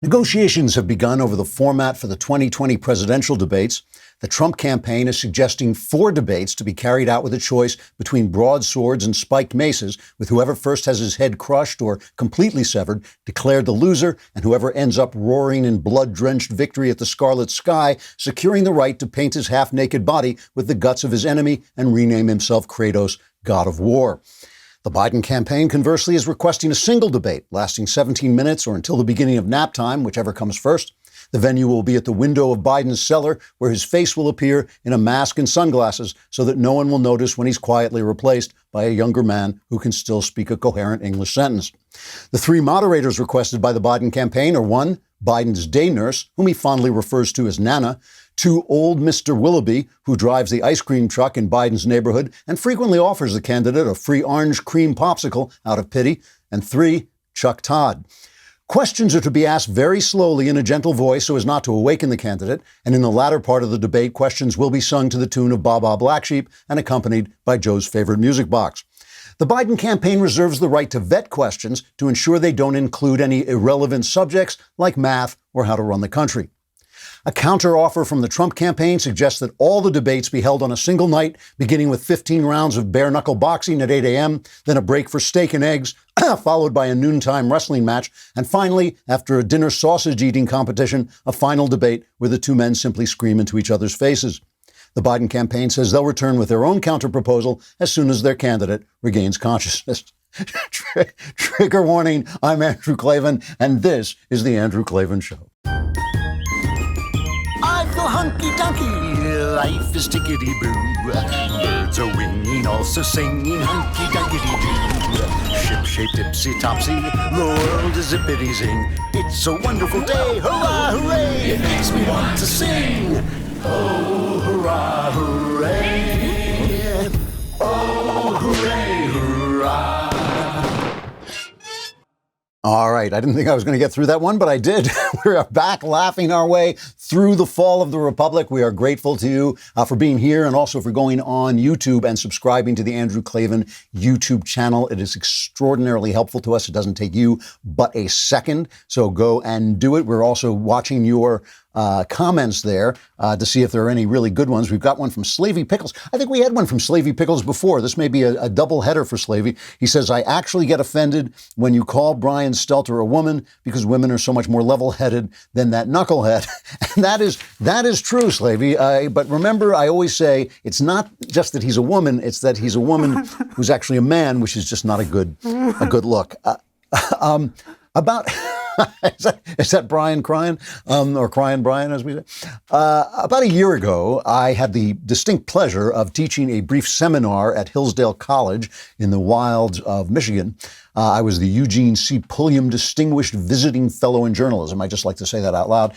Negotiations have begun over the format for the 2020 presidential debates. The Trump campaign is suggesting 4 debates to be carried out with a choice between broadswords and spiked maces, with whoever first has his head crushed or completely severed declared the loser, and whoever ends up roaring in blood-drenched victory at the scarlet sky, securing the right to paint his half-naked body with the guts of his enemy and rename himself Kratos, God of War. The Biden campaign, conversely, is requesting a single debate lasting 17 minutes or until the beginning of nap time, whichever comes first. The venue will be at the window of Biden's cellar, where his face will appear in a mask and sunglasses so that no one will notice when he's quietly replaced by a younger man who can still speak a coherent English sentence. The 3 moderators requested by the Biden campaign are 1, Biden's day nurse, whom he fondly refers to as Nana; 2, old Mr. Willoughby, who drives the ice cream truck in Biden's neighborhood and frequently offers the candidate a free orange cream popsicle out of pity; and 3, Chuck Todd. Questions are to be asked very slowly in a gentle voice so as not to awaken the candidate, and in the latter part of the debate, questions will be sung to the tune of Baa Baa Black Sheep and accompanied by Joe's favorite music box. The Biden campaign reserves the right to vet questions to ensure they don't include any irrelevant subjects like math or how to run the country. A counteroffer from the Trump campaign suggests that all the debates be held on a single night, beginning with 15 rounds of bare-knuckle boxing at 8 a.m., then a break for steak and eggs, followed by a noontime wrestling match, and finally, after a dinner sausage-eating competition, a final debate where the 2 men simply scream into each other's faces. The Biden campaign says they'll return with their own counterproposal as soon as their candidate regains consciousness. Trigger warning, I'm Andrew Klavan, and this is The Andrew Klavan Show. I feel hunky-dunky, life is tickety-boo. Birds are winging, also singing hunky-dunky-doo. Ship-shaped, ipsy-topsy, the world is zippity-zing. It's a wonderful day, hurrah, hooray! It makes me want to sing. Oh, hurrah, hooray! Oh, hooray, hurrah! All right, I didn't think I was going to get through that one, but I did. We are back laughing our way through the fall of the Republic. We are grateful to you for being here and also for going on YouTube and subscribing to the Andrew Klavan YouTube channel. It is extraordinarily helpful to us. It doesn't take you but a second, so go and do it. We're also watching your comments there to see if there are any really good ones. We've got one from Slavey Pickles. I think we had one from Slavey Pickles before. This may be a double header for Slavey. He says, I actually get offended when you call Brian Stelter a woman because women are so much more level-headed than that knucklehead. And that is true, Slavey. But remember, I always say it's not just that he's a woman, it's that he's a woman who's actually a man, which is just not a good look. About is that Brian crying, or crying Brian, as we say? About a year ago, I had the distinct pleasure of teaching a brief seminar at Hillsdale College in the wilds of Michigan. I was the Eugene C. Pulliam Distinguished Visiting Fellow in Journalism. I just like to say that out loud.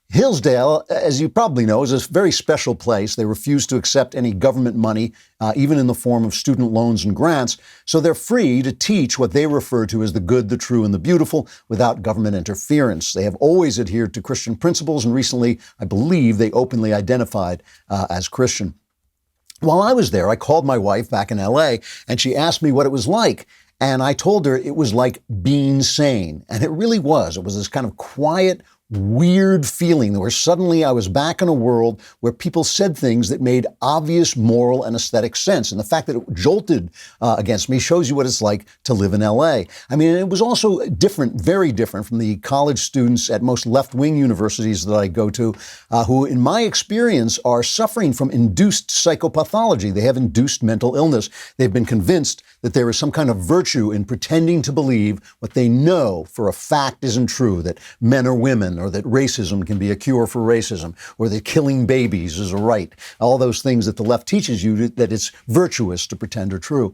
Hillsdale, as you probably know, is a very special place. They refuse to accept any government money, even in the form of student loans and grants. So they're free to teach what they refer to as the good, the true, and the beautiful without government interference. They have always adhered to Christian principles, and recently, I believe, they openly identified as Christian. While I was there, I called my wife back in LA, and she asked me what it was like. And I told her it was like being sane. And it really was. It was this kind of quiet, weird feeling where suddenly I was back in a world where people said things that made obvious moral and aesthetic sense. And the fact that it jolted against me shows you what it's like to live in LA. I mean, it was also different, very different from the college students at most left-wing universities that I go to, who, in my experience, are suffering from induced psychopathology. They have induced mental illness. They've been convinced that there is some kind of virtue in pretending to believe what they know for a fact isn't true, that men are women, or that racism can be a cure for racism, or that killing babies is a right. All those things that the left teaches you that it's virtuous to pretend are true.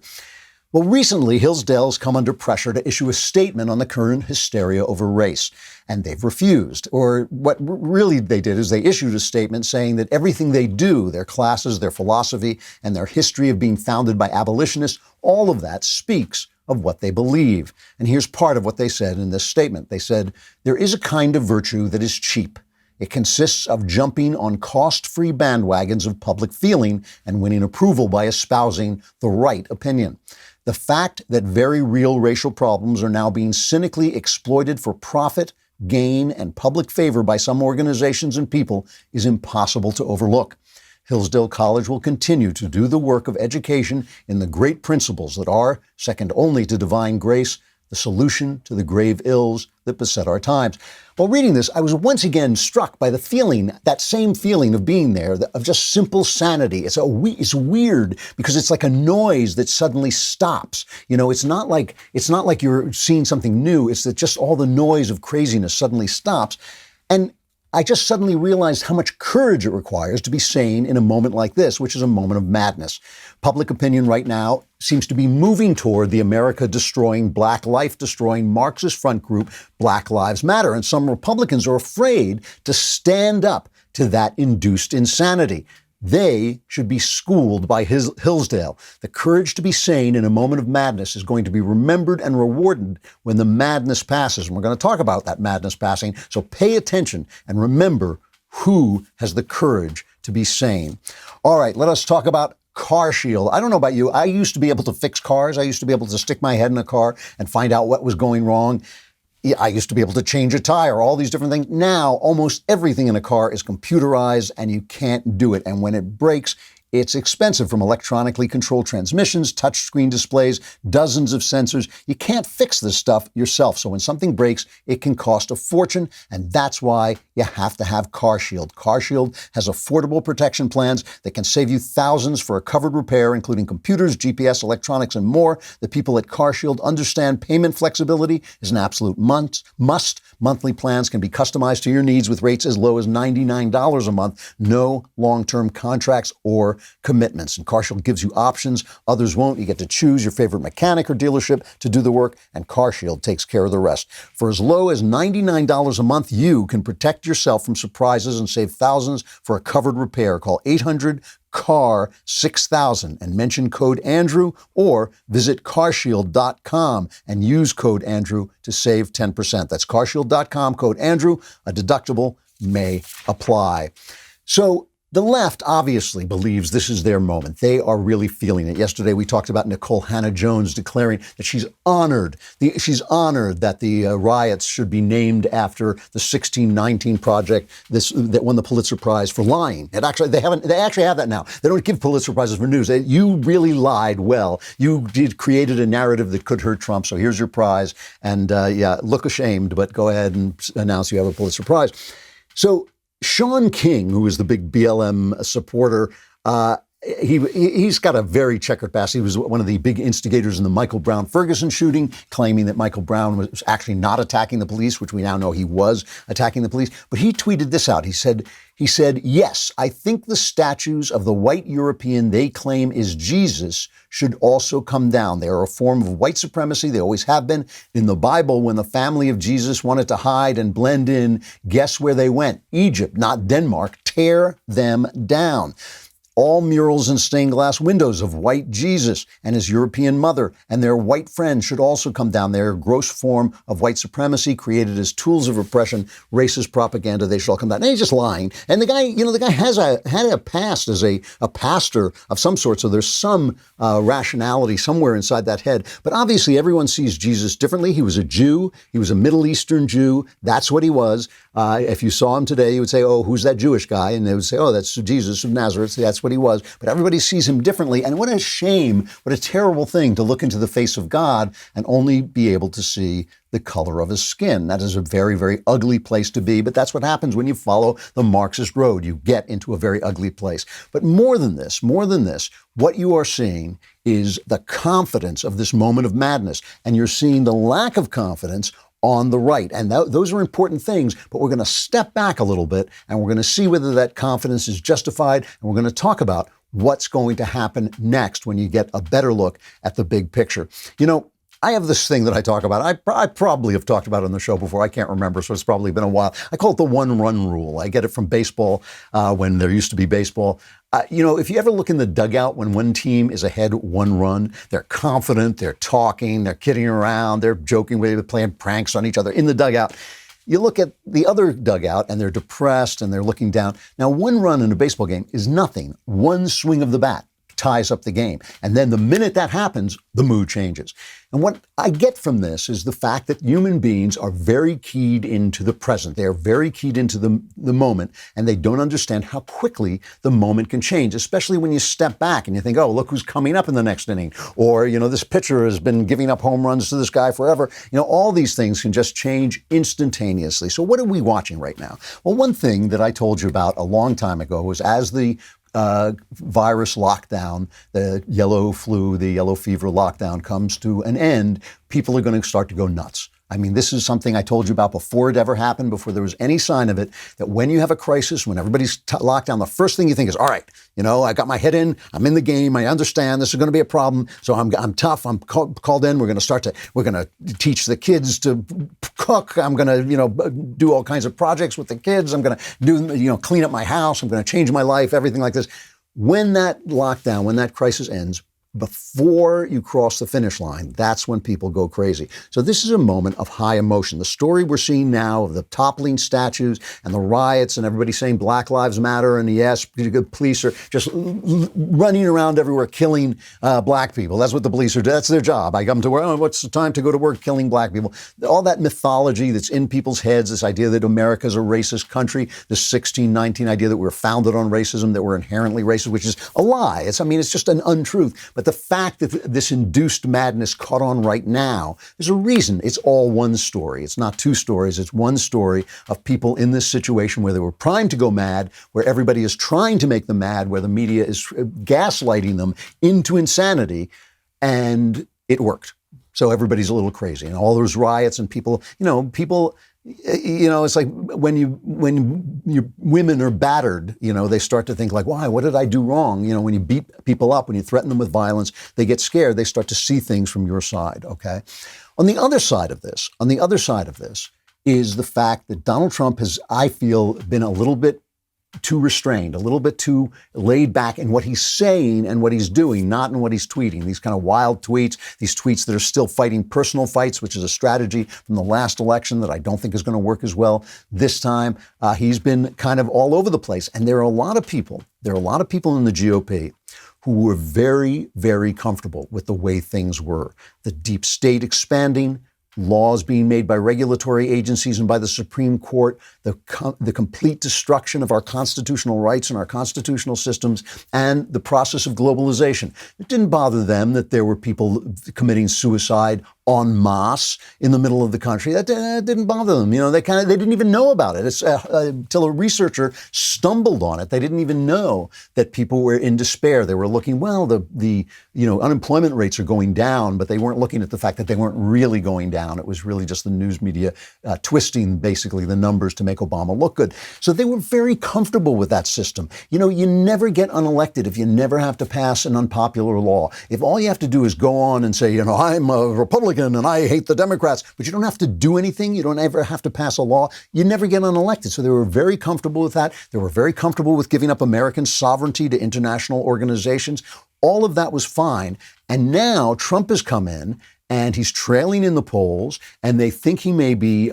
Well, recently, Hillsdale's come under pressure to issue a statement on the current hysteria over race, and they've refused. Or what really they did is they issued a statement saying that everything they do, their classes, their philosophy, and their history of being founded by abolitionists, all of that speaks of what they believe. And here's part of what they said in this statement. They said, there is a kind of virtue that is cheap. It consists of jumping on cost-free bandwagons of public feeling and winning approval by espousing the right opinion. The fact that very real racial problems are now being cynically exploited for profit, gain, and public favor by some organizations and people is impossible to overlook. Hillsdale College will continue to do the work of education in the great principles that are, second only to divine grace, the solution to the grave ills that beset our times. While reading this, I was once again struck by the feeling, that same feeling of being there, of just simple sanity. It's weird because it's like a noise that suddenly stops. It's not like you're seeing something new. It's that just all the noise of craziness suddenly stops. And I just suddenly realized how much courage it requires to be sane in a moment like this, which is a moment of madness. Public opinion right now seems to be moving toward the America-destroying, Black life-destroying Marxist front group, Black Lives Matter. And some Republicans are afraid to stand up to that induced insanity. They should be schooled by Hillsdale. The courage to be sane in a moment of madness is going to be remembered and rewarded when the madness passes. And we're going to talk about that madness passing. So pay attention and remember who has the courage to be sane. All right, let us talk about CarShield. I don't know about you. I used to be able to fix cars. I used to be able to stick my head in a car and find out what was going wrong. I used to be able to change a tire, all these different things. Now, almost everything in a car is computerized and you can't do it. And when it breaks, it's expensive, from electronically controlled transmissions, touchscreen displays, dozens of sensors. You can't fix this stuff yourself. So when something breaks, it can cost a fortune. And that's why you have to have CarShield. CarShield has affordable protection plans that can save you thousands for a covered repair, including computers, GPS, electronics, and more. The people at CarShield understand payment flexibility is an absolute must. Monthly plans can be customized to your needs with rates as low as $99 a month. No long-term contracts or commitments. And CarShield gives you options others won't. You get to choose your favorite mechanic or dealership to do the work, and CarShield takes care of the rest. For as low as $99 a month, you can protect yourself from surprises and save thousands for a covered repair. Call 800-CAR-6000 and mention code Andrew, or visit carshield.com and use code Andrew to save 10%. That's carshield.com, code Andrew. A deductible may apply. So the left obviously believes this is their moment. They are really feeling it. Yesterday, we talked about Nicole Hannah-Jones declaring that she's honored that the riots should be named after the 1619 Project that won the Pulitzer Prize for lying. They actually have that now. They don't give Pulitzer Prizes for news. You really lied well. You created a narrative that could hurt Trump, so here's your prize. And look ashamed, but go ahead and announce you have a Pulitzer Prize. So Shaun King, who is the big BLM supporter, he's got a very checkered past. He was one of the big instigators in the Michael Brown Ferguson shooting, claiming that Michael Brown was actually not attacking the police, which we now know he was attacking the police. But he tweeted this out. He said, yes, I think the statues of the white European they claim is Jesus should also come down. They are a form of white supremacy. They always have been. In the Bible, when the family of Jesus wanted to hide and blend in, guess where they went? Egypt, not Denmark. Tear them down. All murals and stained glass windows of white Jesus and his European mother and their white friends should also come down. They're a gross form of white supremacy created as tools of repression, racist propaganda. They should all come down. And he's just lying. And the guy had a past as a pastor of some sort. So there's some rationality somewhere inside that head. But obviously everyone sees Jesus differently. He was a Jew. He was a Middle Eastern Jew. That's what he was. If you saw him today, you would say, oh, who's that Jewish guy? And they would say, oh, that's Jesus of Nazareth. That's what he was. But everybody sees him differently. And what a shame, what a terrible thing to look into the face of God and only be able to see the color of his skin. That is a very, very ugly place to be. But that's what happens when you follow the Marxist road. You get into a very ugly place. But more than this, what you are seeing is the confidence of this moment of madness. And you're seeing the lack of confidence on the right. And those are important things, but we're going to step back a little bit and we're going to see whether that confidence is justified. And we're going to talk about what's going to happen next when you get a better look at the big picture. I have this thing that I talk about. I probably have talked about it on the show before. I can't remember, so it's probably been a while. I call it the one-run rule. I get it from baseball when there used to be baseball. If you ever look in the dugout when one team is ahead 1 run, they're confident, they're talking, they're kidding around, they're joking, they're playing pranks on each other in the dugout. You look at the other dugout and they're depressed and they're looking down. Now, 1 run in a baseball game is nothing. 1 swing of the bat. ties up the game. And then the minute that happens, the mood changes. And what I get from this is the fact that human beings are very keyed into the present. They are very keyed into the moment, and they don't understand how quickly the moment can change, especially when you step back and you think, oh, look who's coming up in the next inning. Or, this pitcher has been giving up home runs to this guy forever. All these things can just change instantaneously. So what are we watching right now? Well, one thing that I told you about a long time ago was as the virus lockdown, the yellow flu, the yellow fever lockdown comes to an end, people are going to start to go nuts. I mean, this is something I told you about before it ever happened, before there was any sign of it, that when you have a crisis, when everybody's locked down, the first thing you think is, all right, I got my head in, I'm in the game, I understand this is going to be a problem, so I'm tough, I'm called in, we're going to teach the kids to cook, I'm going to, do all kinds of projects with the kids, I'm going to do, clean up my house, I'm going to change my life, everything like this. When that lockdown, when that crisis ends, before you cross the finish line, that's when people go crazy. So this is a moment of high emotion. The story we're seeing now of the toppling statues and the riots and everybody saying Black Lives Matter and yes, police are just running around everywhere killing black people. That's what the police are doing. That's their job. I come to work, what's the time to go to work killing black people? All that mythology that's in people's heads, this idea that America's a racist country, this 1619 idea that we're founded on racism, that we're inherently racist, which is a lie. It's just an untruth. But the fact that this induced madness caught on right now, there's a reason. It's all one story. It's not two stories. It's one story of people in this situation where they were primed to go mad, where everybody is trying to make them mad, where the media is gaslighting them into insanity, and it worked. So everybody's a little crazy. And all those riots and people, it's like when your women are battered, they start to think like, why, what did I do wrong? When you beat people up, when you threaten them with violence, they get scared. They start to see things from your side. Okay. On the other side of this is the fact that Donald Trump has, I feel, been a little bit too restrained, a little bit too laid back in what he's saying and what he's doing, not in what he's tweeting. These kind of wild tweets, these tweets that are still fighting personal fights, which is a strategy from the last election that I don't think is going to work as well this time. He's been kind of all over the place. And there are a lot of people in the GOP who were very, very comfortable with the way things were. The deep state expanding, laws being made by regulatory agencies and by the Supreme Court, the complete destruction of our constitutional rights and our constitutional systems, and the process of globalization. It didn't bother them that there were people committing suicide en masse in the middle of the country. That didn't bother them. They didn't even know about it. It's until a researcher stumbled on it. They didn't even know that people were in despair. They were looking, the unemployment rates are going down, but they weren't looking at the fact that they weren't really going down. It was really just the news media twisting basically the numbers to make Obama look good. So they were very comfortable with that system. You never get unelected if you never have to pass an unpopular law. If all you have to do is go on and say, I'm a Republican and I hate the Democrats, but you don't have to do anything. You don't ever have to pass a law. You never get unelected. So they were very comfortable with that. They were very comfortable with giving up American sovereignty to international organizations. All of that was fine. And now Trump has come in and he's trailing in the polls, and they think he may be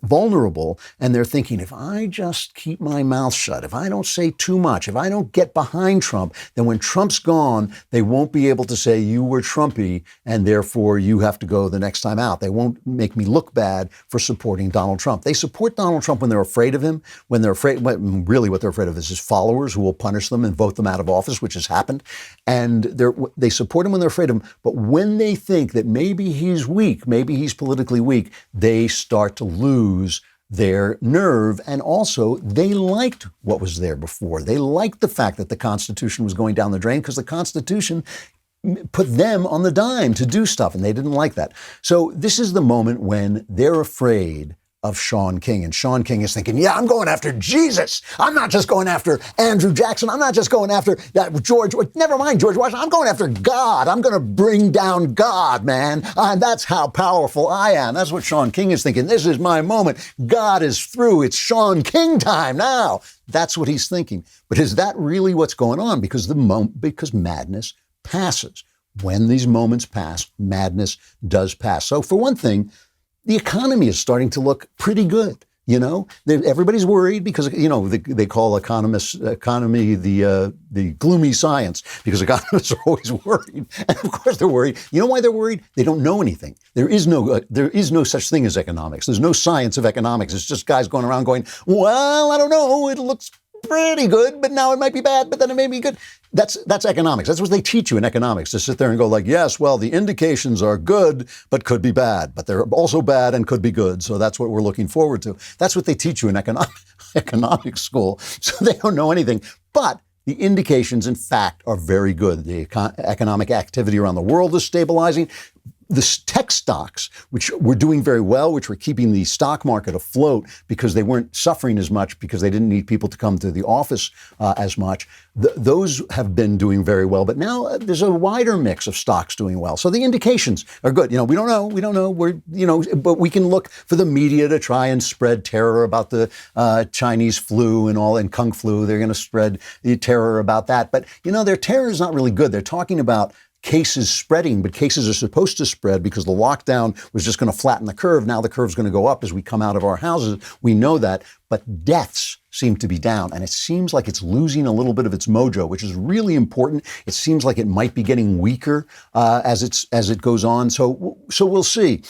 vulnerable, and they're thinking, if I just keep my mouth shut, if I don't say too much, if I don't get behind Trump, then when Trump's gone, they won't be able to say you were Trumpy, and therefore you have to go the next time out. They won't make me look bad for supporting Donald Trump. They support Donald Trump when they're afraid of him, when they're afraid, really what they're afraid of is his followers who will punish them and vote them out of office, which has happened. And they support him when they're afraid of him. But when they think that maybe he's weak, maybe he's politically weak, they start to lose their nerve. And also, they liked what was there before. They liked the fact that the Constitution was going down the drain because the Constitution put them on the dime to do stuff, and they didn't like that. So this is the moment when they're afraid of Shaun King. And Shaun King is thinking, yeah, I'm going after Jesus. I'm not just going after Andrew Jackson. I'm not just going after George. Never mind George Washington. I'm going after God. I'm going to bring down God, man. That's how powerful I am. That's what Shaun King is thinking. This is my moment. God is through. It's Shaun King time now. That's what he's thinking. But is that really what's going on? Because madness passes. When these moments pass, madness does pass. So for one thing, the economy is starting to look pretty good. You know, everybody's worried because, you know, they call economy the gloomy science, because economists are always worried. And of course they're worried. You know why they're worried? They don't know anything. There is no such thing as economics. There's no science of economics. It's just guys going around going, well, I don't know. It looks pretty good, but now it might be bad, but then it may be good. That's economics. That's what they teach you in economics, to sit there and go like, yes, well, the indications are good, but could be bad, but they're also bad and could be good. So that's what we're looking forward to. That's what they teach you in economics school. So they don't know anything, but the indications, in fact, are very good. The economic activity around the world is stabilizing. The tech stocks, which were doing very well, which were keeping the stock market afloat because they weren't suffering as much because they didn't need people to come to the office as much, those have been doing very well. But now there's a wider mix of stocks doing well. So the indications are good. You know, we don't know. But we can look for the media to try and spread terror about the Chinese flu and Kung flu. They're going to spread the terror about that. But, you know, their terror is not really good. They're talking about cases spreading, but cases are supposed to spread because the lockdown was just going to flatten the curve. Now the curve's going to go up as we come out of our houses. We know that, but deaths seem to be down, and it seems like it's losing a little bit of its mojo, which is really important. It seems like it might be getting weaker as it goes on. So we'll see.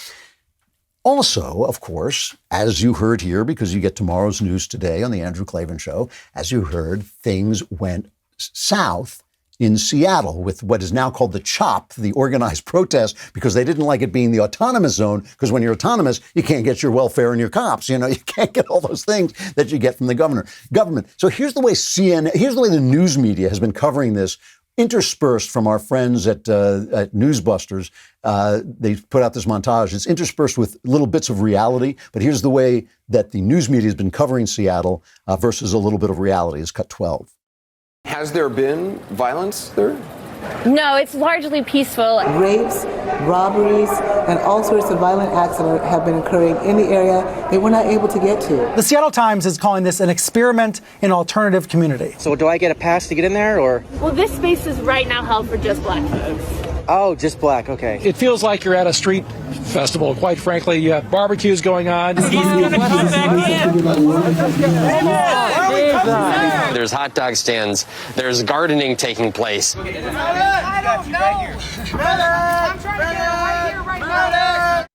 Also, of course, as you heard here, because you get tomorrow's news today on the Andrew Klavan Show, as you heard, things went south in Seattle with what is now called the CHOP, the organized protest, because they didn't like it being the autonomous zone, because when you're autonomous, you can't get your welfare and your cops. You know, you can't get all those things that you get from the government. So here's the way the news media has been covering this, interspersed from our friends at Newsbusters. They put out this montage. It's interspersed with little bits of reality, but here's the way that the news media has been covering Seattle versus a little bit of reality. It's cut 12. Has there been violence there? No, it's largely peaceful. Rapes, robberies, and all sorts of violent acts that have been occurring in the area that we're not able to get to. The Seattle Times is calling this an experiment in alternative community. So do I get a pass to get in there, or? Well, this space is right now held for just black folks. Oh, just black, okay. It feels like you're at a street festival, quite frankly. You have barbecues going on. There's hot dog stands. There's gardening taking place. I don't know. I'm trying to get it right here.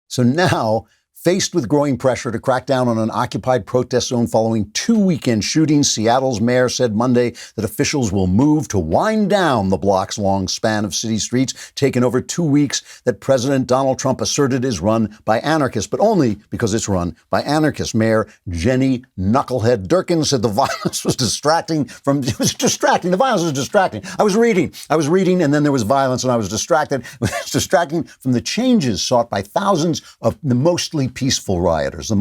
So now, faced with growing pressure to crack down on an occupied protest zone following 2 weekend shootings, Seattle's mayor said Monday that officials will move to wind down the block's-long span of city streets taken over 2 weeks that President Donald Trump asserted is run by anarchists, but only because it's run by anarchists. Mayor Jenny Knucklehead Durkin said the violence was distracting. It was distracting. The violence was distracting. I was reading, and then there was violence, and I was distracted. It was distracting from the changes sought by thousands of the mostly peaceful rioters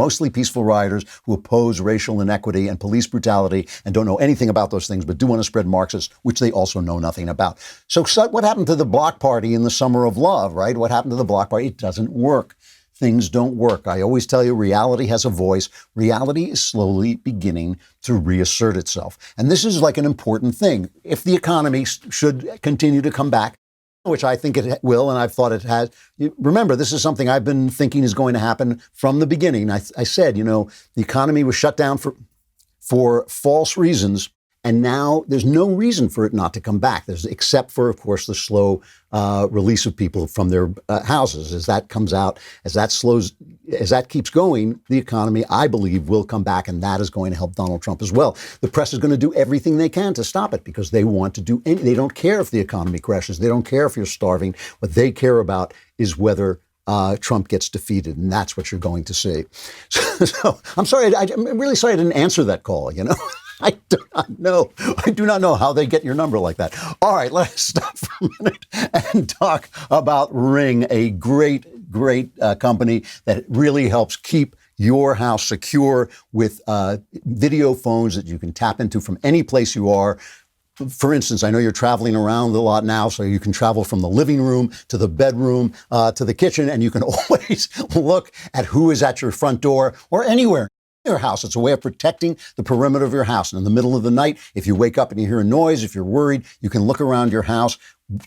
who oppose racial inequity and police brutality and don't know anything about those things, but do want to spread Marxists, which they also know nothing about. So what happened to the block party in the summer of love, right? What happened to the block party? It doesn't work. Things don't work. I always tell you, reality has a voice. Reality is slowly beginning to reassert itself. And this is like an important thing. If the economy should continue to come back, which I think it will, and I've thought it has. Remember, this is something I've been thinking is going to happen from the beginning. I said, you know, the economy was shut down for false reasons, and now there's no reason for it not to come back. Except for, of course, the slow release of people from their houses. As that comes out, as that keeps going, the economy, I believe, will come back, and that is going to help Donald Trump as well. The press is going to do everything they can to stop it because they want to do. They don't care if the economy crashes. They don't care if you're starving. What they care about is whether Trump gets defeated, and that's what you're going to see. So I'm sorry. I'm really sorry I didn't answer that call. You know. I do not know how they get your number like that. All right, let's stop for a minute and talk about Ring, a great company that really helps keep your house secure with video phones that you can tap into from any place you are. For instance, I know you're traveling around a lot now, so you can travel from the living room to the bedroom to the kitchen, and you can always look at who is at your front door or anywhere. your house. It's a way of protecting the perimeter of your house. And in the middle of the night, if you wake up and you hear a noise, if you're worried, you can look around your house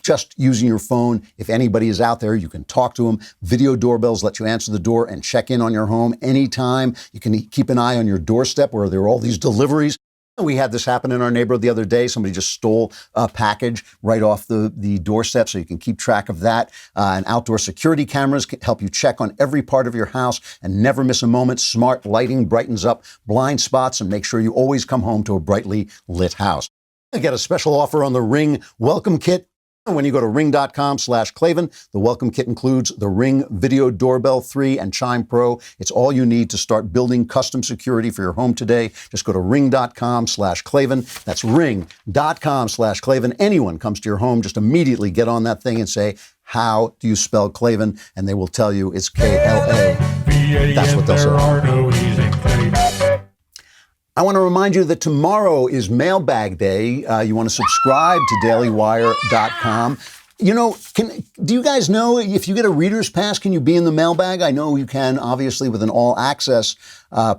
just using your phone. If anybody is out there, you can talk to them. Video doorbells let you answer the door and check in on your home anytime. You can keep an eye on your doorstep where there are all these deliveries. We had this happen in our neighborhood the other day. Somebody just stole a package right off the doorstep, so you can keep track of that. And outdoor security cameras can help you check on every part of your house and never miss a moment. Smart lighting brightens up blind spots and make sure you always come home to a brightly lit house. I get a special offer on the Ring Welcome Kit. When you go to ring.com/Klavan, the welcome kit includes the Ring Video Doorbell 3 and Chime Pro. It's all you need to start building custom security for your home today. Just go to ring.com/Klavan. That's ring.com/Klavan. Anyone comes to your home, just immediately get on that thing and say, how do you spell Klavan? And they will tell you it's K-L-A. That's what they'll say. I want to remind you that tomorrow is Mailbag Day. You want to subscribe to dailywire.com. You know, do you guys know if you get a reader's pass, can you be in the mailbag? I know you can, obviously, with an all-access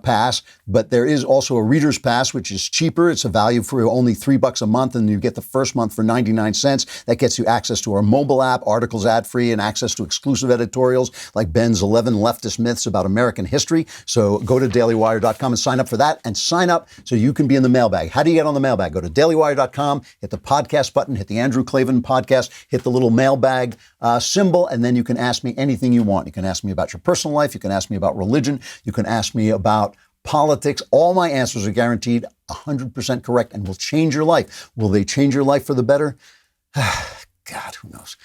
pass, but there is also a reader's pass, which is cheaper. It's a value for only $3 a month, and you get the first month for 99 cents. That gets you access to our mobile app, articles ad-free, and access to exclusive editorials like Ben's 11 leftist myths about American history. So go to dailywire.com and sign up for that, and sign up so you can be in the mailbag. How do you get on the mailbag? Go to dailywire.com, hit the podcast button, hit the Andrew Klavan podcast, hit the little mailbag symbol, and then you can ask me anything you want. You can ask me about your personal life. You can ask me about religion. You can ask me about politics. All my answers are guaranteed 100% correct and will change your life. Will they change your life for the better? God, who knows?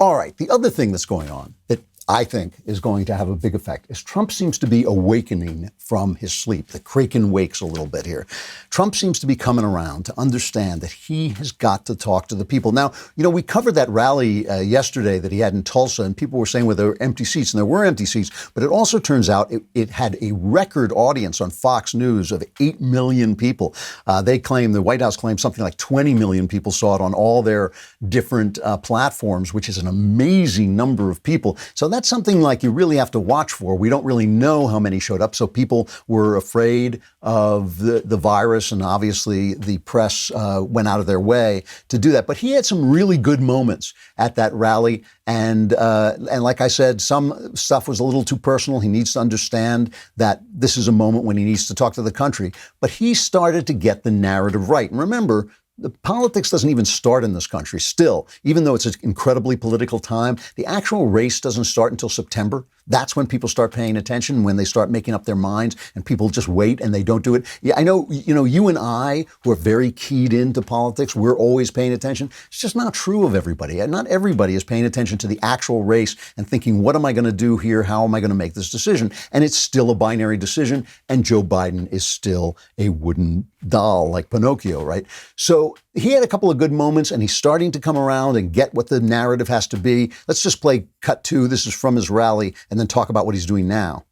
All right. The other thing that's going on that I think is going to have a big effect is Trump seems to be awakening from his sleep. The Kraken wakes a little bit here. Trump seems to be coming around to understand that he has got to talk to the people. Now, you know, we covered that rally yesterday that he had in Tulsa, and people were saying, well, there were empty seats, and there were empty seats. But it also turns out it had a record audience on Fox News of 8 million people. They claim, the White House claims something like 20 million people saw it on all their different platforms, which is an amazing number of people. So that's something like you really have to watch for. We don't really know how many showed up. So people were afraid of the virus, and obviously the press went out of their way to do that. But he had some really good moments at that rally. And like I said, some stuff was a little too personal. He needs to understand that this is a moment when he needs to talk to the country. But he started to get the narrative right. And remember, the politics doesn't even start in this country still, even though it's an incredibly political time. The actual race doesn't start until September. That's when people start paying attention, when they start making up their minds, and people just wait and they don't do it. Yeah, I know, you know, you and I, who are very keyed into politics, we're always paying attention. It's just not true of everybody. And not everybody is paying attention to the actual race and thinking, what am I going to do here? How am I going to make this decision? And it's still a binary decision. And Joe Biden is still a wooden doll like Pinocchio, right? So he had a couple of good moments, and he's starting to come around and get what the narrative has to be. Let's just play cut two. This is from his rally, and then talk about what he's doing now.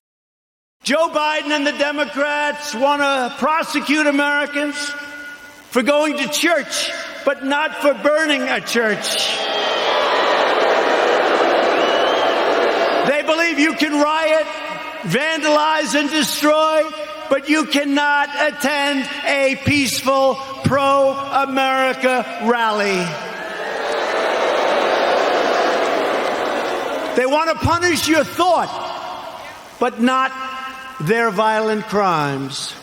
Joe Biden and the Democrats want to prosecute Americans for going to church, but not for burning a church. They believe you can riot, vandalize, and destroy, but you cannot attend a peaceful pro-America rally. They want to punish your thought, but not their violent crimes.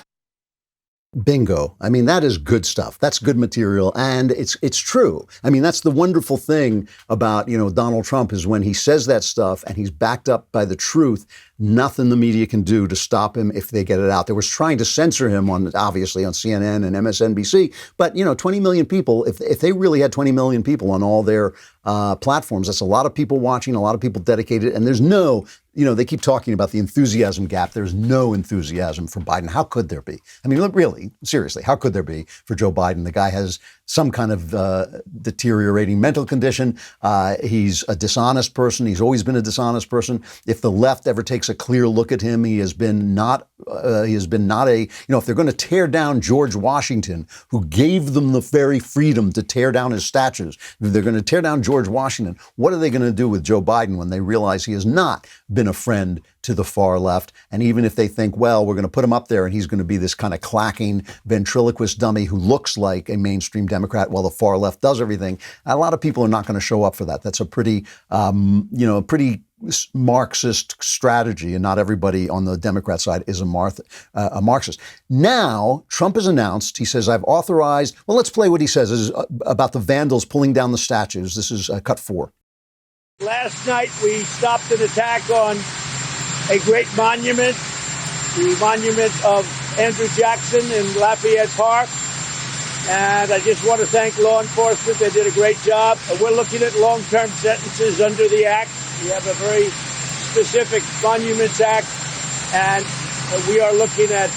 Bingo. I mean, that is good stuff. That's good material. And it's true. I mean, that's the wonderful thing about, you know, Donald Trump is when he says that stuff and he's backed up by the truth, nothing the media can do to stop him if they get it out. They were trying to censor him obviously on CNN and MSNBC. But, you know, 20 million people, if they really had 20 million people on all their platforms, that's a lot of people watching, a lot of people dedicated. And there's no, you know, they keep talking about the enthusiasm gap. There's no enthusiasm for Biden. How could there be? I mean, look, really, seriously, how could there be for Joe Biden? The guy has some kind of deteriorating mental condition. He's a dishonest person. He's always been a dishonest person. If the left ever takes a clear look at him, he has been not a, you know, if they're going to tear down George Washington, who gave them the very freedom to tear down his statues, if they're going to tear down George Washington, what are they going to do with Joe Biden when they realize he has not been a friend to the far left. And even if they think, well, we're going to put him up there and he's going to be this kind of clacking ventriloquist dummy who looks like a mainstream Democrat while the far left does everything, a lot of people are not going to show up for that. That's a pretty, pretty Marxist strategy, and not everybody on the Democrat side is a Marxist. Now, Trump has announced, he says, I've authorized, well, let's play what he says. This is about the vandals pulling down the statues. This is cut 4. Last night we stopped an attack on a great monument, the monument of Andrew Jackson in Lafayette Park. And I just want to thank law enforcement. They did a great job. We're looking at long-term sentences under the Act. We have a very specific Monuments Act, and we are looking at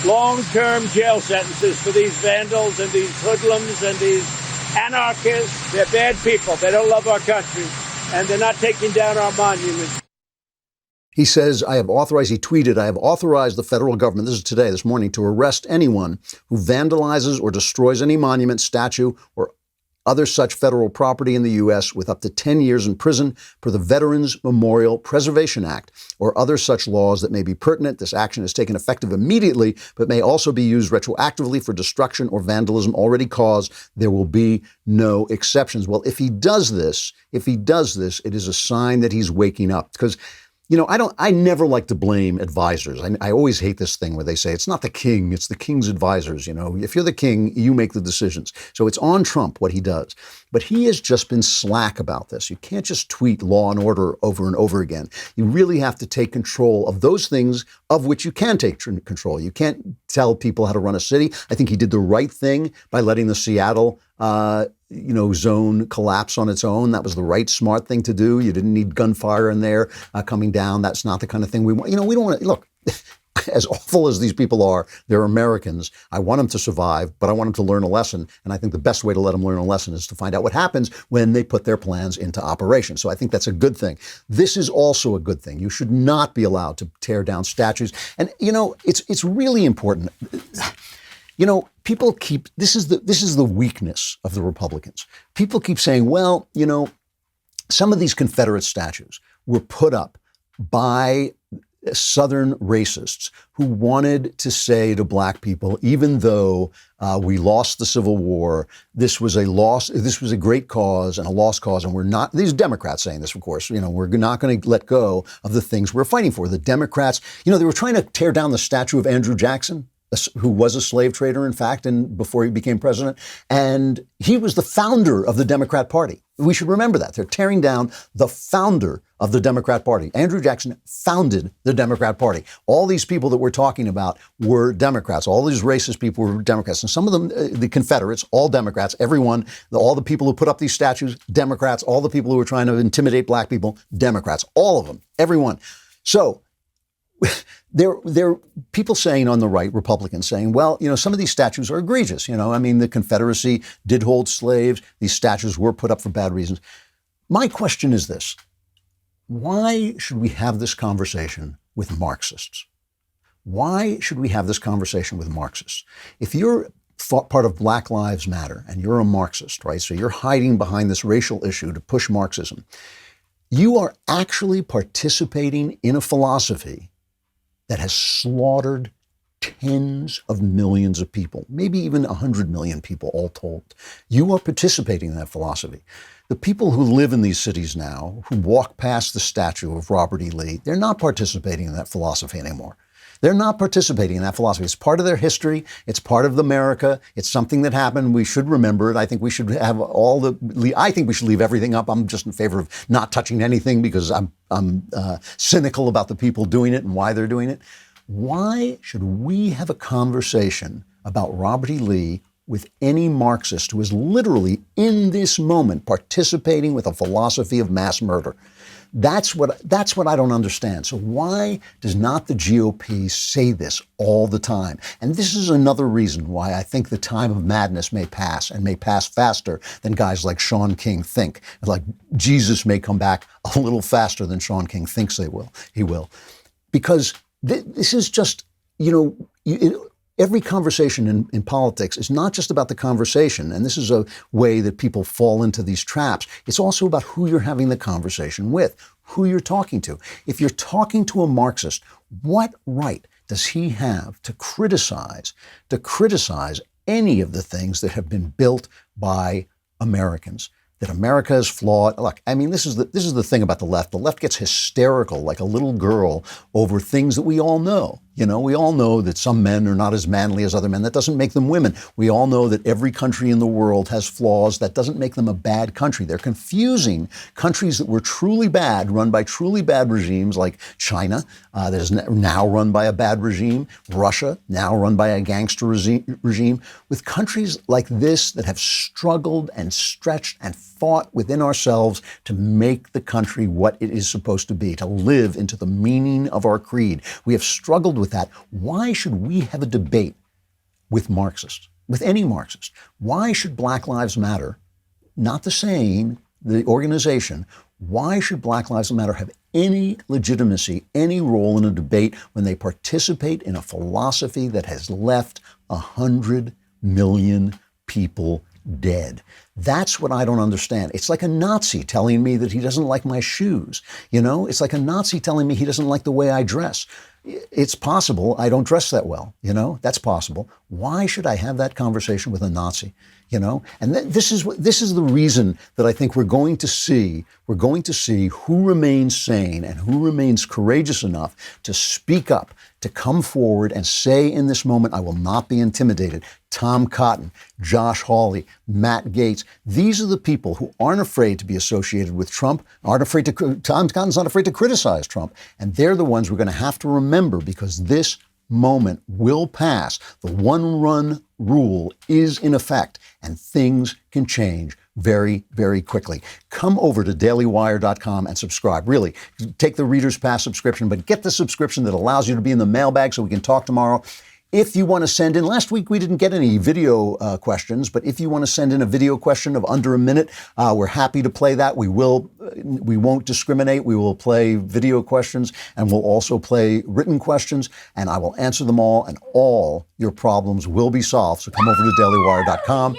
long-term jail sentences for these vandals and these hoodlums and these anarchists. They're bad people. They don't love our country, and they're not taking down our monuments. He says, he tweeted, I have authorized the federal government, this is today, this morning, to arrest anyone who vandalizes or destroys any monument, statue, or other such federal property in the U.S. with up to 10 years in prison per the Veterans Memorial Preservation Act or other such laws that may be pertinent. This action is taken effective immediately, but may also be used retroactively for destruction or vandalism already caused. There will be no exceptions. Well, if he does this, it is a sign that he's waking up. Because I never like to blame advisors. I always hate this thing where they say it's not the king, it's the king's advisors. If you're the king, you make the decisions. So it's on Trump what he does. But he has just been slack about this. You can't just tweet law and order over and over again. You really have to take control of those things of which you can take control. You can't tell people how to run a city. I think he did the right thing by letting the Seattle zone collapse on its own. That was the right, smart thing to do. You didn't need gunfire in there coming down. That's not the kind of thing we want. We don't want to, look, as awful as these people are, they're Americans. I want them to survive, but I want them to learn a lesson. And I think the best way to let them learn a lesson is to find out what happens when they put their plans into operation. So I think that's a good thing. This is also a good thing. You should not be allowed to tear down statues. And, it's really important. People keep, this is the weakness of the Republicans. People keep saying, well, some of these Confederate statues were put up by Southern racists who wanted to say to black people, even though we lost the Civil War, this was a great cause and a lost cause. And we're not, these Democrats saying this, of course, we're not going to let go of the things we're fighting for. The Democrats, they were trying to tear down the statue of Andrew Jackson, who was a slave trader, in fact, and before he became president. And he was the founder of the Democrat Party. We should remember that. They're tearing down the founder of the Democrat Party. Andrew Jackson founded the Democrat Party. All these people that we're talking about were Democrats. All these racist people were Democrats. And some of them, the Confederates, all Democrats, everyone, all the people who put up these statues, Democrats, all the people who were trying to intimidate black people, Democrats, all of them, everyone. So there are people saying on the right, Republicans saying, well, some of these statues are egregious. The Confederacy did hold slaves. These statues were put up for bad reasons. My question is this. Why should we have this conversation with Marxists? Why should we have this conversation with Marxists? If you're part of Black Lives Matter and you're a Marxist, right? So you're hiding behind this racial issue to push Marxism. You are actually participating in a philosophy that has slaughtered tens of millions of people, maybe even 100 million people all told. You are participating in that philosophy. The people who live in these cities now, who walk past the statue of Robert E. Lee, they're not participating in that philosophy anymore. They're not participating in that philosophy. It's part of their history. It's part of America. It's something that happened. We should remember it. I think we should have I think we should leave everything up. I'm just in favor of not touching anything because I'm cynical about the people doing it and why they're doing it. Why should we have a conversation about Robert E. Lee with any Marxist who is literally in this moment participating with a philosophy of mass murder? That's what I don't understand. So why does not the GOP say this all the time? And this is another reason why I think the time of madness may pass and may pass faster than guys like Shaun King think. Like Jesus may come back a little faster than Shaun King thinks he will. Because this is just, every conversation in politics is not just about the conversation, and this is a way that people fall into these traps. It's also about who you're having the conversation with. who you're talking to. If you're talking to a Marxist, what right does he have to criticize any of the things that have been built by Americans? That America is flawed. Look, I mean, this is the thing about the left. The left gets hysterical like a little girl over things that we all know. You know, we all know that some men are not as manly as other men. That doesn't make them women. We all know that every country in the world has flaws. That doesn't make them a bad country. They're confusing countries that were truly bad, run by truly bad regimes like China, that is now run by a bad regime, Russia, now run by a gangster regime, with countries like this that have struggled and stretched and fought within ourselves to make the country what it is supposed to be, to live into the meaning of our creed. We have struggled with that. Why should we have a debate with Marxists, with any Marxist? Why should Black Lives Matter, not the saying, the organization, why should Black Lives Matter have any legitimacy, any role in a debate when they participate in a philosophy that has left 100 million people dead? That's what I don't understand. It's like a Nazi telling me that he doesn't like my shoes. You know, it's like a Nazi telling me he doesn't like the way I dress. It's possible I don't dress that well. You know, that's possible. Why should I have that conversation with a Nazi? You know, and this is the reason that I think we're going to see who remains sane and who remains courageous enough to speak up, to come forward and say in this moment, I will not be intimidated. Tom Cotton, Josh Hawley, Matt Gaetz. These are the people who aren't afraid to be associated with Trump, Tom Cotton's not afraid to criticize Trump. And they're the ones we're going to have to remember, because this moment will pass. The one-run rule is in effect, and things can change very, very quickly. Come over to dailywire.com and subscribe. Really, take the Reader's Pass subscription, but get the subscription that allows you to be in the mailbag so we can talk tomorrow. If you want to send in, last week we didn't get any video questions, but if you want to send in a video question of under a minute, we're happy to play that. We won't discriminate. We will play video questions, and we'll also play written questions, and I will answer them all, and all your problems will be solved. So come over to dailywire.com.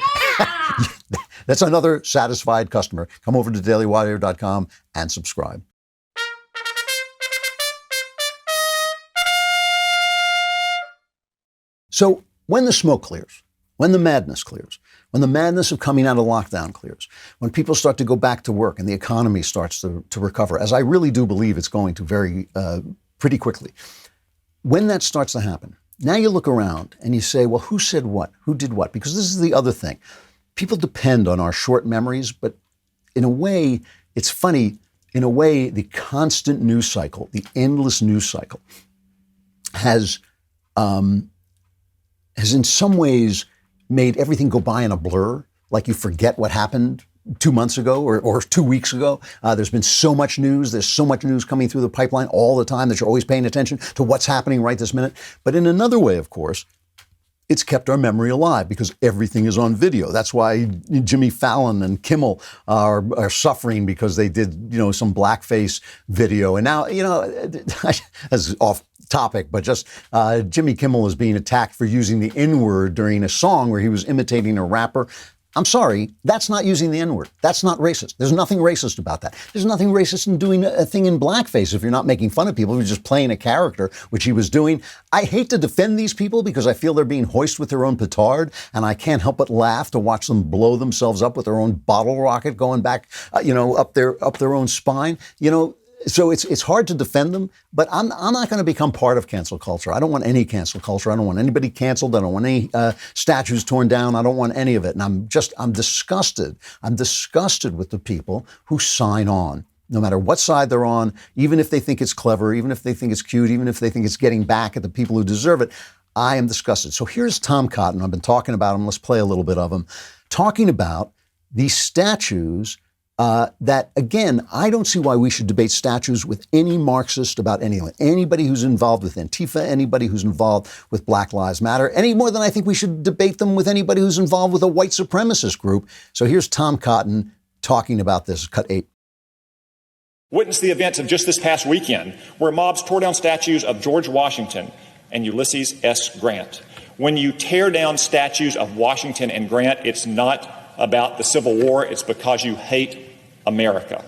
That's another satisfied customer. Come over to dailywire.com and subscribe. So when the smoke clears, when the madness clears, when the madness of coming out of lockdown clears, when people start to go back to work and the economy starts to recover, as I really do believe it's going to pretty quickly, when that starts to happen, now you look around and you say, well, who said what? Who did what? Because this is the other thing. People depend on our short memories, but in a way, it's funny, in a way, the constant news cycle, the endless news cycle has in some ways made everything go by in a blur, like you forget what happened 2 months ago or 2 weeks ago. There's been so much news. There's so much news coming through the pipeline all the time that you're always paying attention to what's happening right this minute. But in another way, of course, it's kept our memory alive because everything is on video. That's why Jimmy Fallon and Kimmel are suffering, because they did, some blackface video. And now, as off topic, but just Jimmy Kimmel is being attacked for using the N-word during a song where he was imitating a rapper. I'm sorry, that's not using the N-word. That's not racist. There's nothing racist about that. There's nothing racist in doing a thing in blackface if you're not making fun of people. If you're just playing a character, which he was doing. I hate to defend these people because I feel they're being hoisted with their own petard, and I can't help but laugh to watch them blow themselves up with their own bottle rocket going back, up their own spine. So it's hard to defend them, but I'm not going to become part of cancel culture. I don't want any cancel culture. I don't want anybody canceled. I don't want any statues torn down. I don't want any of it. And I'm disgusted. I'm disgusted with the people who sign on, no matter what side they're on, even if they think it's clever, even if they think it's cute, even if they think it's getting back at the people who deserve it. I am disgusted. So here's Tom Cotton. I've been talking about him. Let's play a little bit of him talking about these statues. That, again, I don't see why we should debate statues with any Marxist about anyone. Anybody who's involved with Antifa, anybody who's involved with Black Lives Matter, any more than I think we should debate them with anybody who's involved with a white supremacist group. So here's Tom Cotton talking about this, cut 8. Witness the events of just this past weekend, where mobs tore down statues of George Washington and Ulysses S. Grant. When you tear down statues of Washington and Grant, it's not about the Civil War, it's because you hate America.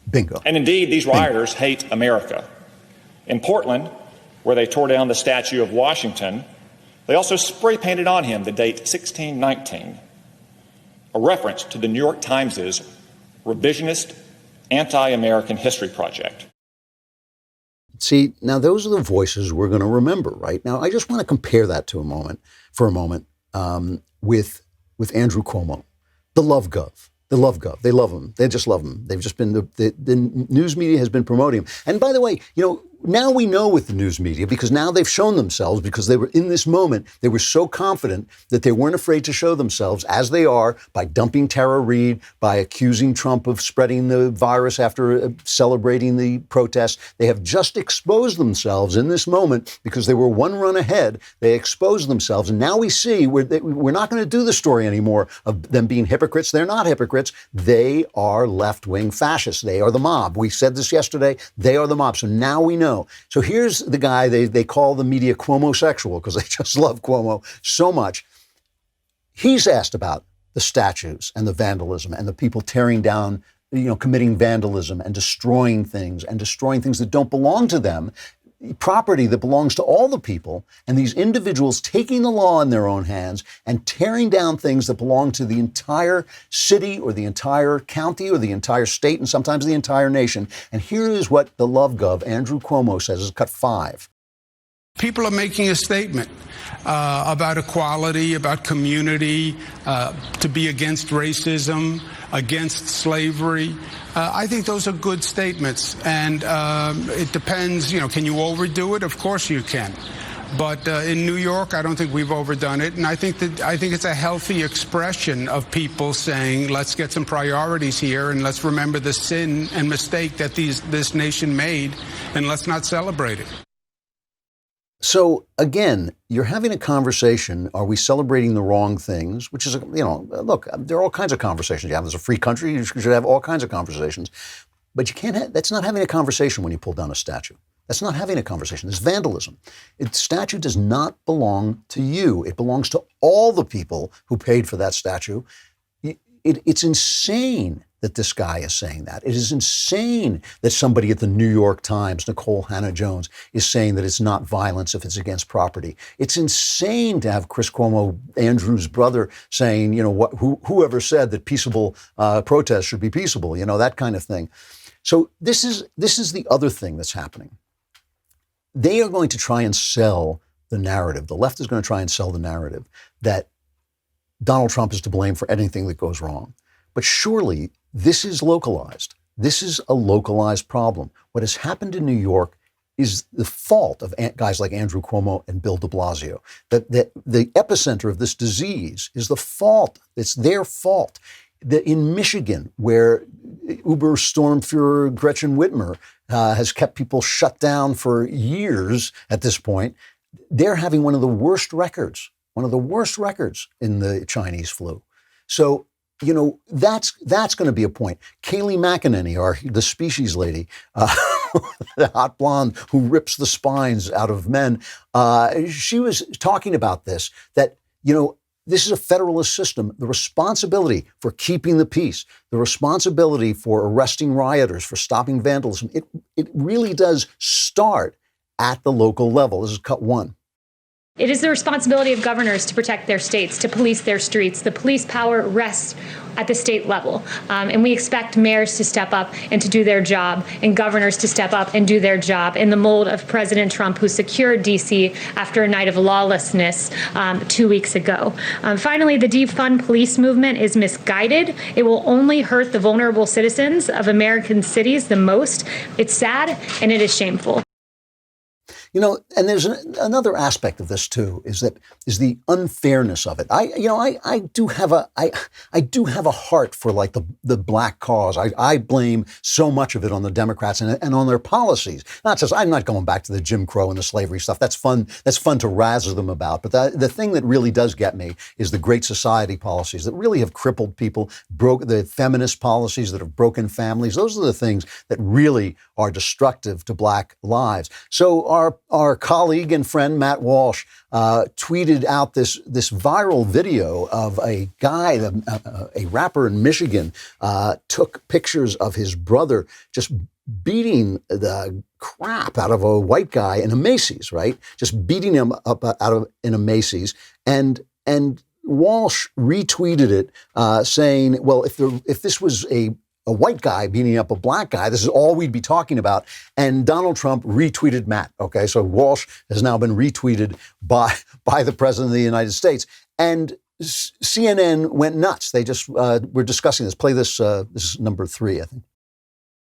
Bingo. And indeed, these rioters hate America. In Portland, where they tore down the statue of Washington, they also spray painted on him the date 1619, a reference to the New York Times' revisionist anti-American history project. See, now those are the voices we're going to remember, right? Now, I just want to compare that to for a moment, with Andrew Cuomo, the Love Gov. The Love Gov. They love him. They just love him. They've just been, the news media has been promoting him. And by the way, now we know with the news media, because now they've shown themselves, because they were in this moment, they were so confident that they weren't afraid to show themselves as they are by dumping Tara Reade, by accusing Trump of spreading the virus after celebrating the protests. They have just exposed themselves in this moment because they were one run ahead. They exposed themselves. And now we see we're not going to do the story anymore of them being hypocrites. They're not hypocrites. They are left-wing fascists. They are the mob. We said this yesterday. They are the mob. So now we know. So here's the guy they call the media Cuomo-sexual because they just love Cuomo so much. He's asked about the statues and the vandalism and the people tearing down, committing vandalism and destroying things that don't belong to them, property that belongs to all the people, and these individuals taking the law in their own hands and tearing down things that belong to the entire city or the entire county or the entire state and sometimes the entire nation. And here is what the Love Gov, Andrew Cuomo, says is cut 5. People are making a statement about equality, about community, to be against racism, against slavery. I think those are good statements, and it depends, can you overdo it? Of course you can. But in New York, I don't think we've overdone it, and I think it's a healthy expression of people saying, let's get some priorities here, and let's remember the sin and mistake that this nation made, and let's not celebrate it. So again, you're having a conversation. Are we celebrating the wrong things? Which is, look, there are all kinds of conversations you have. There's a free country. You should have all kinds of conversations. But you can't that's not having a conversation when you pull down a statue. That's not having a conversation. It's vandalism. The statue does not belong to you. It belongs to all the people who paid for that statue. It's insane that this guy is saying that. It is insane that somebody at the New York Times, Nicole Hannah-Jones, is saying that it's not violence if it's against property. It's insane to have Chris Cuomo, Andrew's brother, saying, whoever said that peaceable protests should be peaceable, that kind of thing. So this is the other thing that's happening. They are going to try and sell the narrative. The left is going to try and sell the narrative that Donald Trump is to blame for anything that goes wrong. But surely this is localized. This is a localized problem. What has happened in New York is the fault of guys like Andrew Cuomo and Bill de Blasio. That the epicenter of this disease is the fault. It's their fault. In Michigan, where Uber Stormfuhrer Gretchen Whitmer has kept people shut down for years at this point, they're having one of the worst records in the Chinese flu. So, that's going to be a point. Kayleigh McEnany, the species lady, the hot blonde who rips the spines out of men, she was talking about this, that, this is a federalist system. The responsibility for keeping the peace, the responsibility for arresting rioters, for stopping vandalism, it really does start at the local level. This is cut 1. It is the responsibility of governors to protect their states, to police their streets. The police power rests at the state level. And we expect mayors to step up and to do their job, and governors to step up and do their job in the mold of President Trump, who secured D.C. after a night of lawlessness 2 weeks ago. Finally, the defund police movement is misguided. It will only hurt the vulnerable citizens of American cities the most. It's sad and it is shameful. And there's another aspect of this too, is the unfairness of it. I do have a heart for like the black cause. I blame so much of it on the Democrats and on their policies. I'm not going back to the Jim Crow and the slavery stuff. That's fun to razz them about. But the thing that really does get me is the Great Society policies that really have crippled people, the feminist policies that have broken families. Those are the things that really are destructive to black lives. So our colleague and friend Matt Walsh tweeted out this viral video of a guy, a rapper in Michigan, took pictures of his brother just beating the crap out of a white guy in a Macy's, right? Just beating him up in a Macy's, and Walsh retweeted it, saying, "Well, if this was a white guy beating up a black guy, this is all we'd be talking about." And Donald Trump retweeted Matt. Okay, so Walsh has now been retweeted by the president of the United States, and CNN went nuts. They just were discussing this. Play this. This is number 3, I think.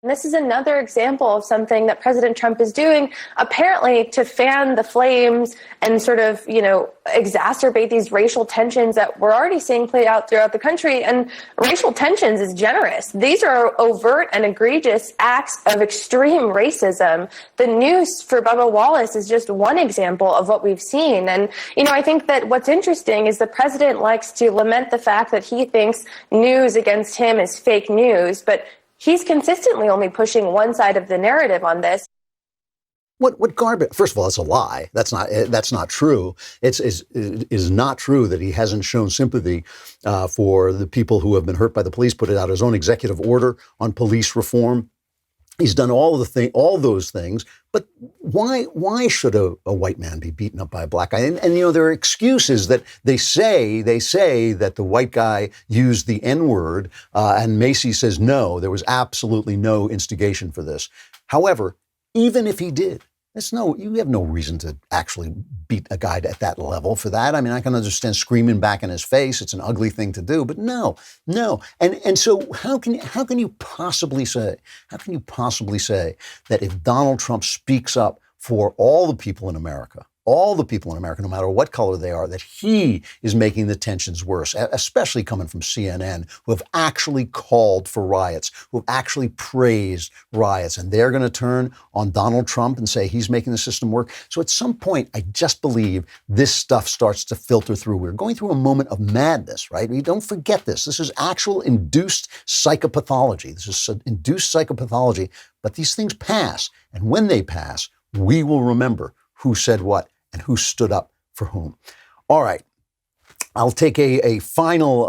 And this is another example of something that President Trump is doing, apparently to fan the flames and sort of, exacerbate these racial tensions that we're already seeing play out throughout the country. And racial tensions is generous. These are overt and egregious acts of extreme racism. The noose for Bubba Wallace is just one example of what we've seen. And, I think that what's interesting is the president likes to lament the fact that he thinks news against him is fake news, but he's consistently only pushing one side of the narrative on this. What garbage? First of all, it's a lie. That's not true. It is not true that he hasn't shown sympathy for the people who have been hurt by the police. Put it out his own executive order on police reform. He's done all those things. But why should a white man be beaten up by a black guy? And there are excuses that they say that the white guy used the N-word, and Macy says no, there was absolutely no instigation for this. However, even if he did, you have no reason to actually beat a guy at that level for that. I mean, I can understand screaming back in his face. It's an ugly thing to do, but no. And so how can you possibly say that if Donald Trump speaks up for all the people in America, no matter what color they are, that he is making the tensions worse, especially coming from CNN, who have actually called for riots, who have actually praised riots, and they're going to turn on Donald Trump and say he's making the system work. So at some point, I just believe this stuff starts to filter through. We're going through a moment of madness, right? We don't forget this. This is actual induced psychopathology. But these things pass, and when they pass, we will remember who said what and who stood up for whom. All right. I'll take a final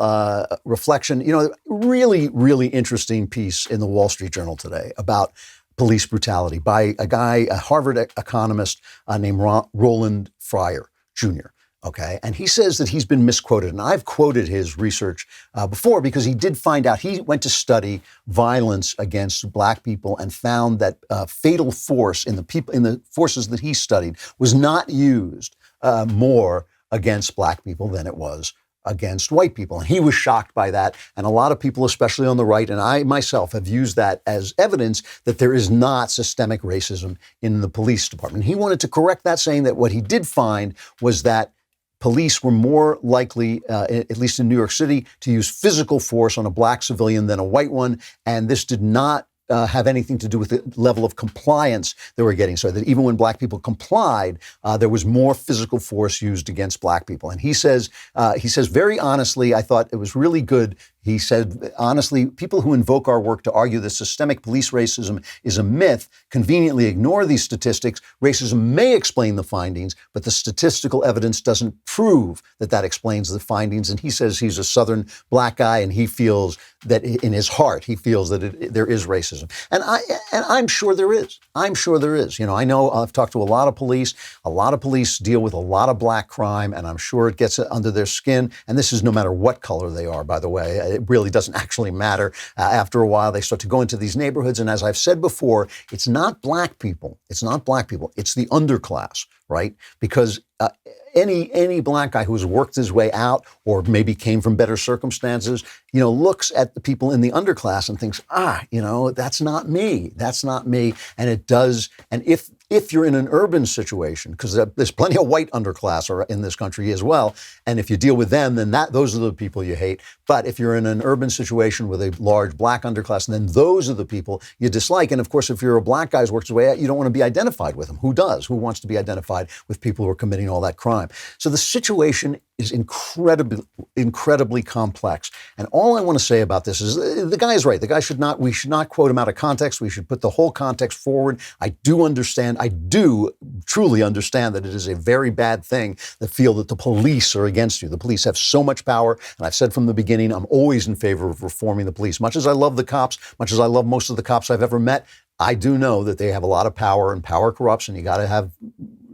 reflection. Really, really interesting piece in the Wall Street Journal today about police brutality by a Harvard economist named Roland Fryer Jr. Okay. And he says that he's been misquoted. And I've quoted his research before because he did find out, he went to study violence against black people and found that fatal force in the forces that he studied was not used more against black people than it was against white people. And he was shocked by that. And a lot of people, especially on the right, and I myself have used that as evidence that there is not systemic racism in the police department. He wanted to correct that, saying that what he did find was that police were more likely, at least in New York City, to use physical force on a black civilian than a white one. And this did not have anything to do with the level of compliance they were getting. So that even when black people complied, there was more physical force used against black people. And he says very honestly, I thought it was really good. He said, honestly, people who invoke our work to argue that systemic police racism is a myth conveniently ignore these statistics. Racism may explain the findings, but the statistical evidence doesn't prove that explains the findings. And he says he's a Southern black guy, and he feels that in his heart, he feels that there is racism. And I'm sure there is. I know I've talked to a lot of police. A lot of police deal with a lot of black crime, and I'm sure it gets under their skin. And this is no matter what color they are, by the way. It really doesn't actually matter. After a while, they start to go into these neighborhoods. And as I've said before, it's not black people. It's the underclass, right? Because any black guy who's worked his way out or maybe came from better circumstances, looks at the people in the underclass and thinks, that's not me. That's not me. And it does. And if you're in an urban situation, because there's plenty of white underclass in this country as well, and if you deal with them, then those are the people you hate. But if you're in an urban situation with a large black underclass, then those are the people you dislike. And of course, if you're a black guy who's worked his way out, you don't want to be identified with them. Who does? Who wants to be identified with people who are committing all that crime? So the situation is incredibly complex. And all I want to say about this is the guy is right. The guy we should not quote him out of context. We should put the whole context forward. I do truly understand that it is a very bad thing to feel that the police are against you. The police have so much power. And I've said from the beginning, I'm always in favor of reforming the police. Much as I love the cops, much as I love most of the cops I've ever met, I do know that they have a lot of power, and power corrupts, and you got to have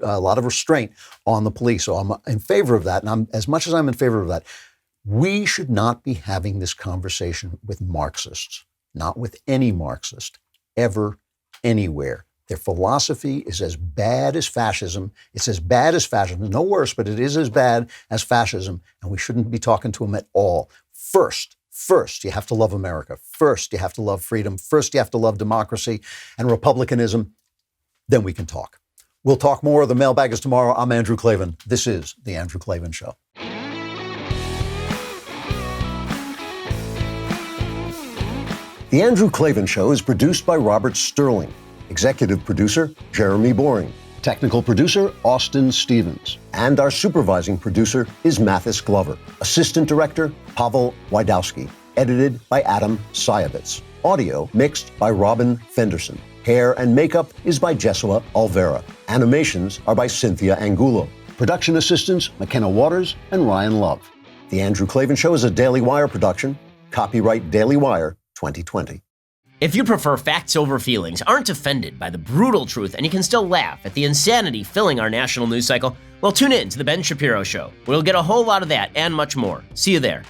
a lot of restraint on the police. So I'm in favor of that. And as much as I'm in favor of that, we should not be having this conversation with Marxists, not with any Marxist, ever, anywhere. Their philosophy is as bad as fascism. It's as bad as fascism. No worse, but it is as bad as fascism. And we shouldn't be talking to them at all. First, you have to love America. First, you have to love freedom. First, you have to love democracy and republicanism. Then we can talk. We'll talk more. The mailbag is tomorrow. I'm Andrew Klavan. This is The Andrew Klavan Show. The Andrew Klavan Show is produced by Robert Sterling. Executive producer, Jeremy Boring. Technical producer, Austin Stevens. And our supervising producer is Mathis Glover. Assistant director, Pavel Wydowski. Edited by Adam Sayevitz. Audio mixed by Robin Fenderson. Hair and makeup is by Jesua Alvera. Animations are by Cynthia Angulo. Production assistants, McKenna Waters and Ryan Love. The Andrew Klavan Show is a Daily Wire production. Copyright Daily Wire 2020. If you prefer facts over feelings, aren't offended by the brutal truth, and you can still laugh at the insanity filling our national news cycle, well, tune in to The Ben Shapiro Show. We'll get a whole lot of that and much more. See you there.